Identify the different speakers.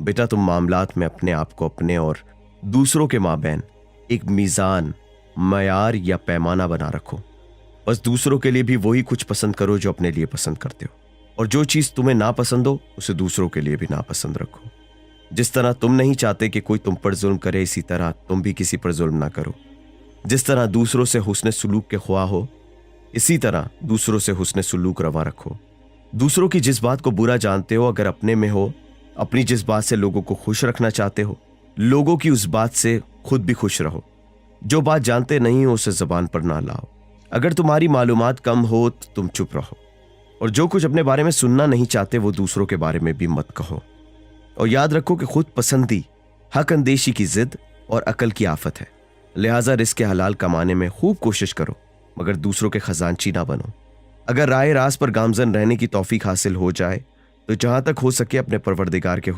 Speaker 1: बेटा तुम मामलात में अपने आप को अपने और दूसरों के माबैन एक मीज़ान, मयार या पैमाना बना रखो। बस दूसरों के लिए भी वही कुछ पसंद करो जो अपने लिए पसंद करते हो, और जो चीज़ तुम्हें नापसंद हो उसे दूसरों के लिए भी नापसंद रखो। जिस तरह तुम नहीं चाहते कि कोई तुम पर जुल्म करे, इसी तरह तुम भी किसी पर जुल्म ना करो। जिस तरह दूसरों से हुस्न सुलूक के ख्वाह हो, इसी तरह दूसरों से हुस्न सुलूक रवा रखो। दूसरों की जिस बात को बुरा जानते हो, अगर अपने में हो, अपनी जिस बात से लोगों को खुश रखना चाहते हो, लोगों की उस बात से खुद भी खुश रहो। जो बात जानते नहीं हो उसे जबान पर ना लाओ। अगर तुम्हारी मालूमात कम हो तो तुम चुप रहो, और जो कुछ अपने बारे में सुनना नहीं चाहते वो दूसरों के बारे में भी मत कहो। और याद रखो कि खुद पसंदी हक अंदेशी की जिद और अकल की आफत है। लिहाजा रिस्क हलाल कमाने में खूब कोशिश करो, मगर दूसरों के खजानची ना बनो। अगर राह रास पर गामजन रहने की तौफीक हासिल हो जाए तो जहां तक हो सके अपने परवरदिगार के